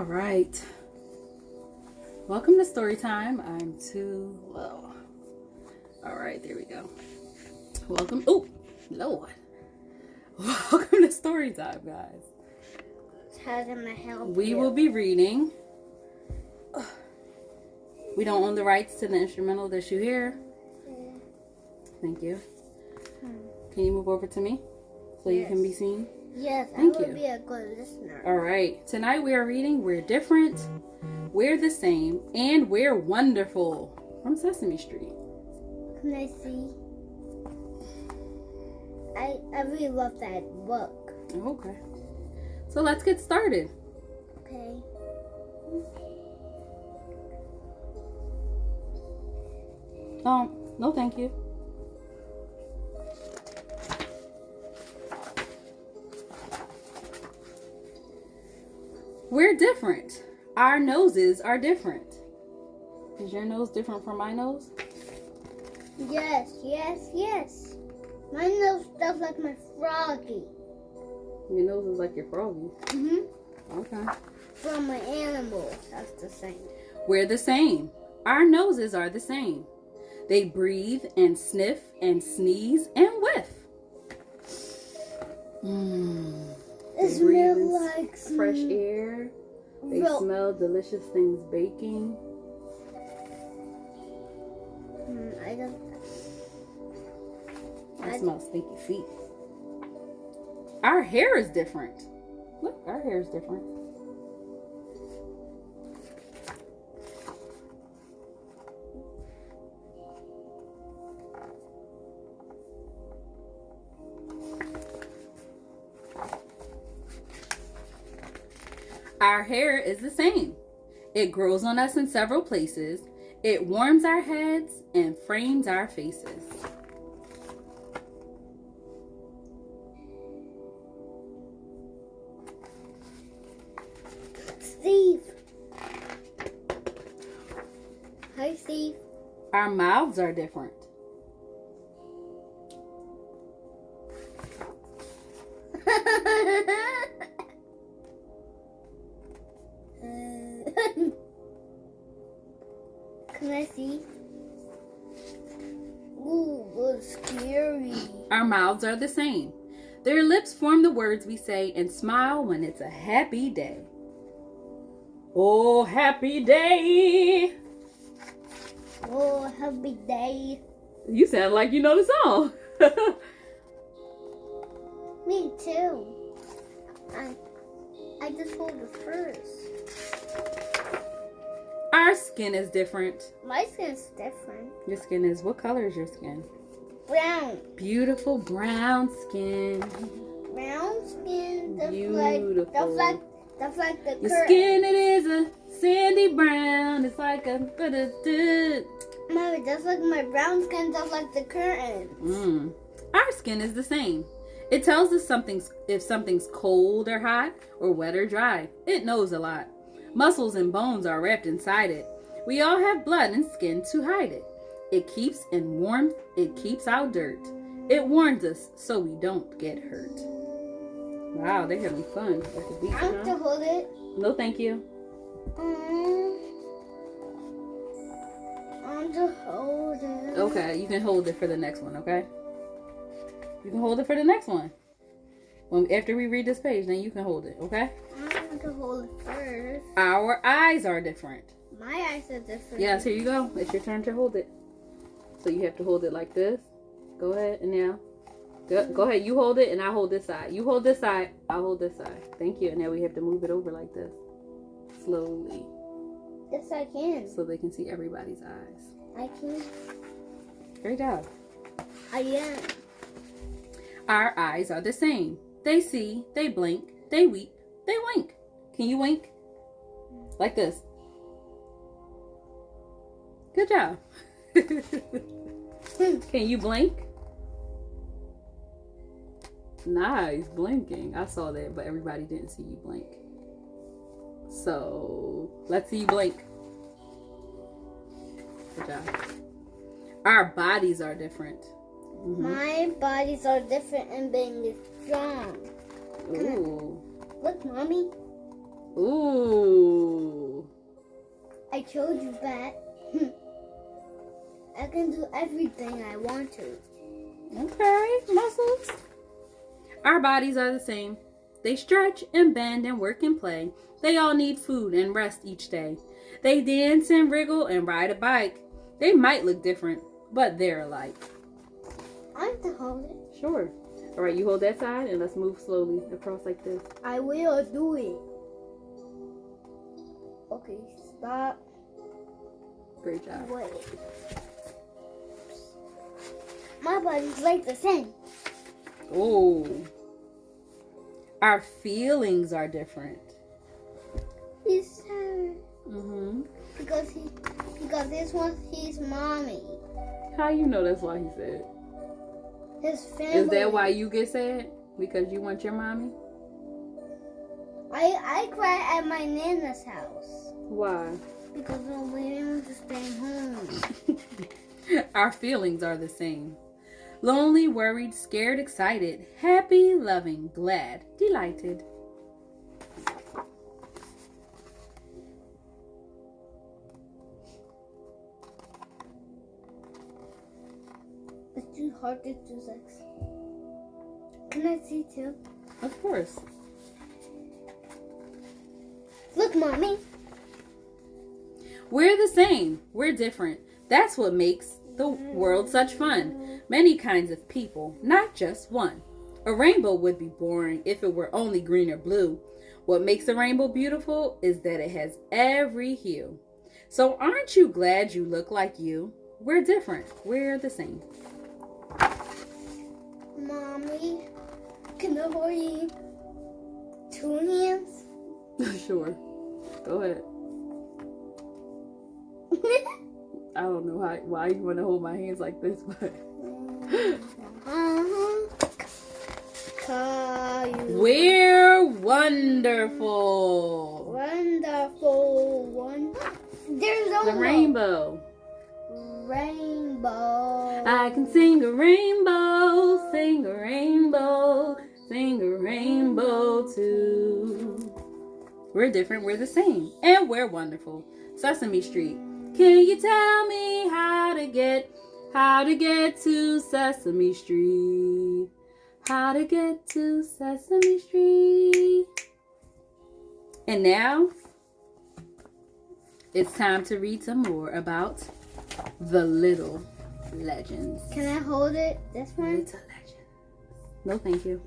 All right. Welcome to story time. I'm too low. All right, there we go. Welcome. Oh, Lord. Welcome to story time, guys. How can I help We you? will be reading. We don't own the rights to the instrumental that you hear. Thank you. Can you move over to me so you can be seen? Yes, Thank I will you. be a good listener. All right. Tonight we are reading We're Different, We're the Same, and We're Wonderful from Sesame Street. Can I see? I really love that book. Okay. So let's get started. Okay. No, thank you. We're different. Our noses are different. Is your nose different from my nose? Yes. My nose does like my froggy. Your nose is like your froggy. Okay. From my animals, that's the same. We're the same. Our noses are the same. They breathe and sniff and sneeze and whiff. It They breathe in smells like fresh air. They smell delicious things baking. I smell stinky feet. Our hair is different. Look, our hair is different. Our hair is the same. It grows on us in several places. It warms our heads and frames our faces. Steve. Hi, Steve. Our mouths are different. Can I see? Ooh, that's scary. Our mouths are the same. Their lips form the words we say and smile when it's a happy day. Oh, happy day. Oh, happy day. You sound like you know the song. Me too. I just hold it first. Our skin is different. My skin's different. Your skin is, what color is your skin? Brown. Beautiful brown skin. Brown skin. That's Beautiful. That's like the Your curtain. skin, it is a sandy brown. It's like a... Mommy, that's like my brown skin. That's like the curtains. Our skin is the same. It tells us if something's cold or hot, or wet or dry. It knows a lot. Muscles and bones are wrapped inside it. We all have blood and skin to hide it. It keeps in warmth. It keeps out dirt. It warns us so we don't get hurt. Wow, they're having fun at the beach, I have to hold it. No, thank you. I'm to hold it. Okay, you can hold it for the next one, okay? You can hold it for the next one. After we read this page, then you can hold it, okay? I want to hold it first. Our eyes are different. My eyes are different. Yes, here you go. It's your turn to hold it. So you have to hold it like this. Go ahead, and now. Go ahead, you hold it, and I hold this side. You hold this side, I'll hold this side. Thank you. And now we have to move it over like this. Slowly. Yes, I can. So they can see everybody's eyes. I can. Great job. I am. Our eyes are the same. They see, they blink, they weep, they wink. Can you wink? Like this. Good job. Can you blink? Nice, blinking. I saw that, but everybody didn't see you blink. So, let's see you blink. Good job. Our bodies are different. My bodies are different and being strong. Ooh. Look, Mommy. Ooh. I told you that. I can do everything I want to. Okay, muscles. Our bodies are the same. They stretch and bend and work and play. They all need food and rest each day. They dance and wriggle and ride a bike. They might look different, but they're alike. I have to hold it. Sure. All right, you hold that side and let's move slowly across like this. I will do it. Okay, stop. Great job. Wait. My body's like the same. Oh. Our feelings are different. He's sad. Mm-hmm. Because this one, he's mommy. How you know that's why he said? His family. Is that why you get sad? Because you want your mommy? I cry at my nana's house. Why? Because we didn't want to stay home. Our feelings are the same. Lonely, worried, scared, excited, happy, loving, glad, delighted. It's too hard to do sex. Can I see too? Of course. Look, mommy. We're the same. We're different. That's what makes the world such fun. Many kinds of people, not just one. A rainbow would be boring if it were only green or blue. What makes a rainbow beautiful is that it has every hue. So aren't you glad you look like you? We're different. We're the same. Mommy, can I hold you 2 hands? Sure. Go ahead. I don't know why you want to hold my hands like this, but we're wonderful. Wonderful one. There's The rainbow. Rainbow. I can sing a rainbow, sing a rainbow, sing a rainbow too. We're different, we're the same, and we're wonderful. Sesame Street. Can you tell me how to get to Sesame Street? How to get to Sesame Street? And now, it's time to read some more about the Little Legends. Can I hold it? This one? Little Legends. No, thank you.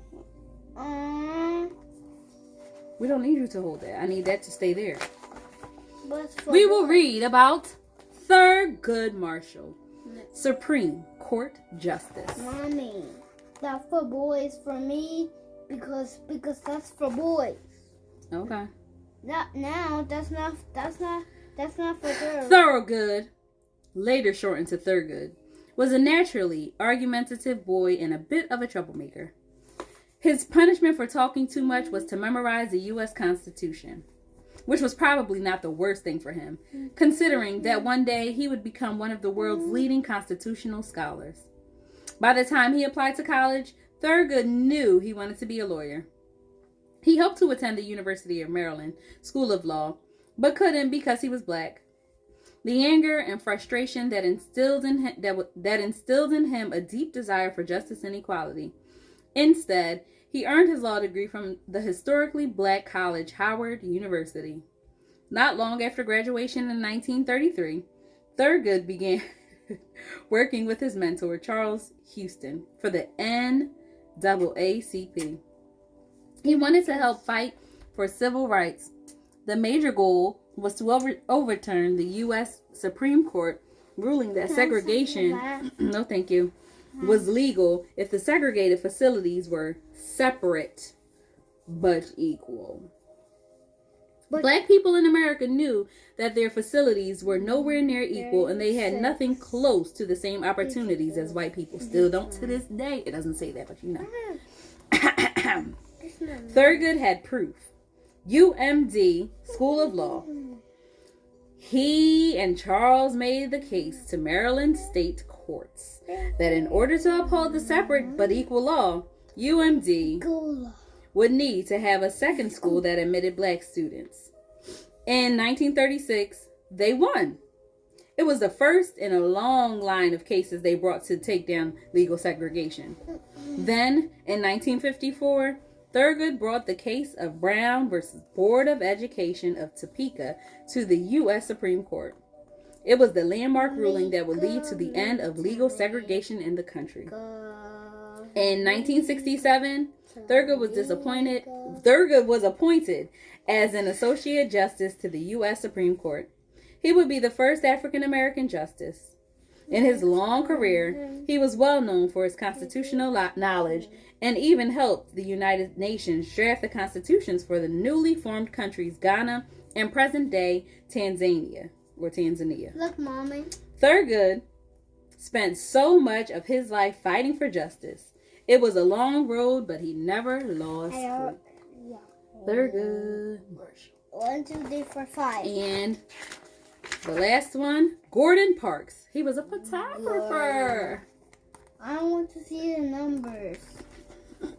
We don't need you to hold that. I need that to stay there. We will read about Thurgood Marshall, Supreme Court Justice. Mommy, that's for boys. For me, because that's for boys. Okay. That's not for girls. Thurgood, later shortened to Thurgood, was a naturally argumentative boy and a bit of a troublemaker. His punishment for talking too much was to memorize the U.S. Constitution, which was probably not the worst thing for him, considering that one day he would become one of the world's leading constitutional scholars. By the time he applied to college, Thurgood knew he wanted to be a lawyer. He hoped to attend the University of Maryland School of Law, but couldn't because he was black. The anger and frustration that instilled in him a deep desire for justice and equality. Instead, he earned his law degree from the historically black college Howard University. Not long after graduation in 1933, Thurgood began working with his mentor, Charles Houston, for the NAACP. He wanted to help fight for civil rights. The major goal was to overturn the U.S. Supreme Court ruling that segregation, no thank you, was legal if the segregated facilities were separate but equal. Black people in America knew that their facilities were nowhere near equal and they had nothing close to the same opportunities as white people. Still don't to this day. It doesn't say that, but you know. Thurgood had proof. UMD, School of Law. He and Charles made the case to Maryland state courts that in order to uphold the separate but equal law, UMD would need to have a second school that admitted black students. In 1936, they won. It was the first in a long line of cases they brought to take down legal segregation. Then, in 1954, Thurgood brought the case of Brown versus Board of Education of Topeka to the U.S. Supreme Court. It was the landmark ruling that would lead to the end of legal segregation in the country. In 1967, Thurgood was appointed as an Associate Justice to the U.S. Supreme Court. He would be the first African American justice. In his long career, he was well known for his constitutional knowledge and even helped the United Nations draft the constitutions for the newly formed countries Ghana and present-day Tanzania. Look, Mommy. Thurgood spent so much of his life fighting for justice. It was a long road, but he never lost hope. Thurgood Marshall. 1, 2, 3, 4, 5. And the last one, Gordon Parks. He was a photographer. I want to see the numbers.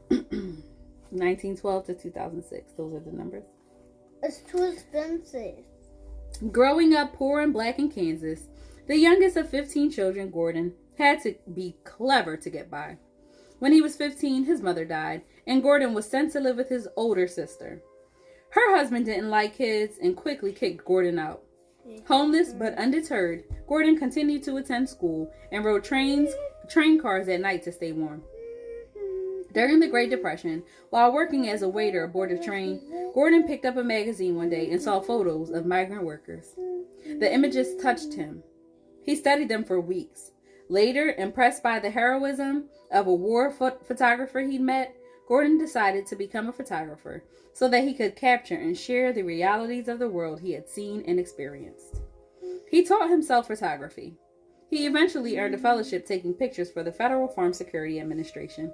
1912 to 2006. Those are the numbers. It's too expensive. Growing up poor and black in Kansas, the youngest of 15 children, Gordon had to be clever to get by. When he was 15, his mother died, and Gordon was sent to live with his older sister. Her husband didn't like kids and quickly kicked Gordon out. Homeless but undeterred, Gordon continued to attend school and rode train cars at night to stay warm. During the Great Depression, while working as a waiter aboard a train, Gordon picked up a magazine one day and saw photos of migrant workers. The images touched him. He studied them for weeks. Later, impressed by the heroism of a war photographer he'd met, Gordon decided to become a photographer so that he could capture and share the realities of the world he had seen and experienced. He taught himself photography. He eventually earned a fellowship taking pictures for the Federal Farm Security Administration.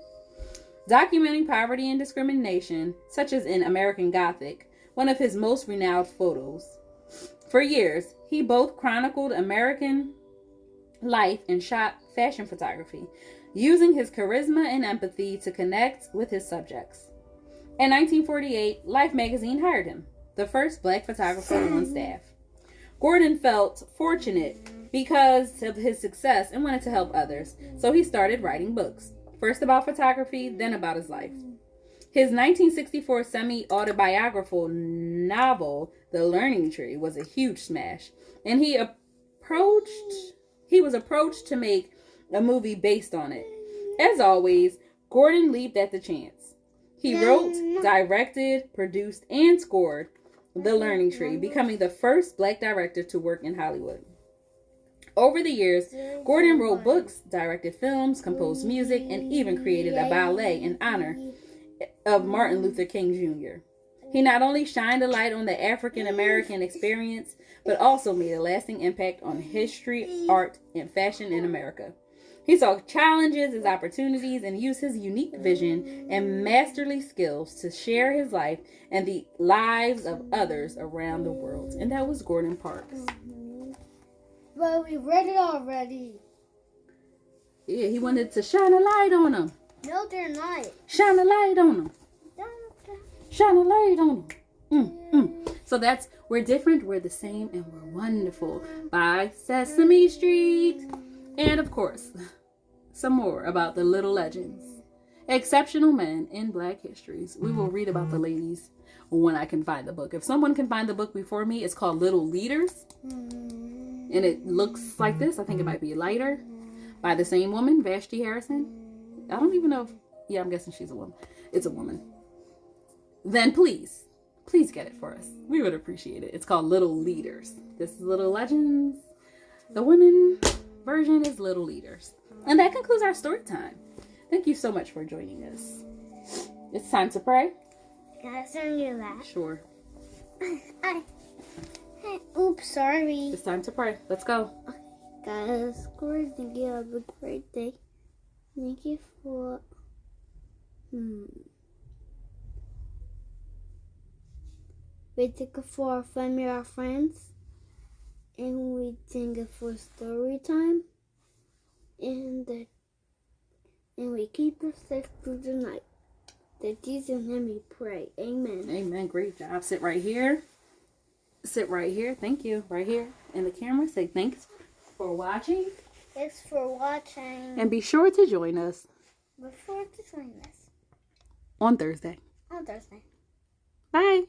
Documenting poverty and discrimination, such as in American Gothic, one of his most renowned photos. For years, he both chronicled American life and shot fashion photography, using his charisma and empathy to connect with his subjects. In 1948, Life magazine hired him, the first black photographer on staff. Gordon felt fortunate because of his success and wanted to help others, so he started writing books, first about photography, then about his life. His 1964 semi-autobiographical novel, The Learning Tree, was a huge smash, and he was approached to make a movie based on it. As always, Gordon leaped at the chance. He wrote, directed, produced, and scored The Learning Tree, becoming the first black director to work in Hollywood. Over the years, Gordon wrote books, directed films, composed music, and even created a ballet in honor of Martin Luther King Jr. He not only shined a light on the African American experience, but also made a lasting impact on history, art, and fashion in America. He saw challenges as opportunities and used his unique vision and masterly skills to share his life and the lives of others around the world. And that was Gordon Parks. Well, we read it already. Yeah, he wanted to shine a light on them. No, they're not. Shine a light on them. Shine a light on them. So that's We're Different, We're the Same, and We're Wonderful by Sesame Street. And of course, some more about the little legends. Exceptional men in black histories. We will read about the ladies when I can find the book. If someone can find the book before me, it's called Little Leaders. And it looks like this. I think it might be lighter. By the same woman, Vashti Harrison. I don't even know if... Yeah, I'm guessing she's a woman. It's a woman. Then please get it for us. We would appreciate it. It's called Little Leaders. This is Little Legends. The women version is Little Leaders. And that concludes our story time. Thank you so much for joining us. It's time to pray. Can I sing you that? Sure. Oops, sorry. It's time to pray. Let's go. Guys, Corey, thank you. Have a great day. Thank you for... We thank you for our family, our friends. And we thank you for story time. And we keep us safe through the night. that Jesus let me pray. Amen. Amen. Great job. Sit right here. Sit right here. Thank you. Right here in the camera. Say thanks for watching. Thanks for watching. And be sure to join us Before to join us on Thursday. on Thursday. Bye.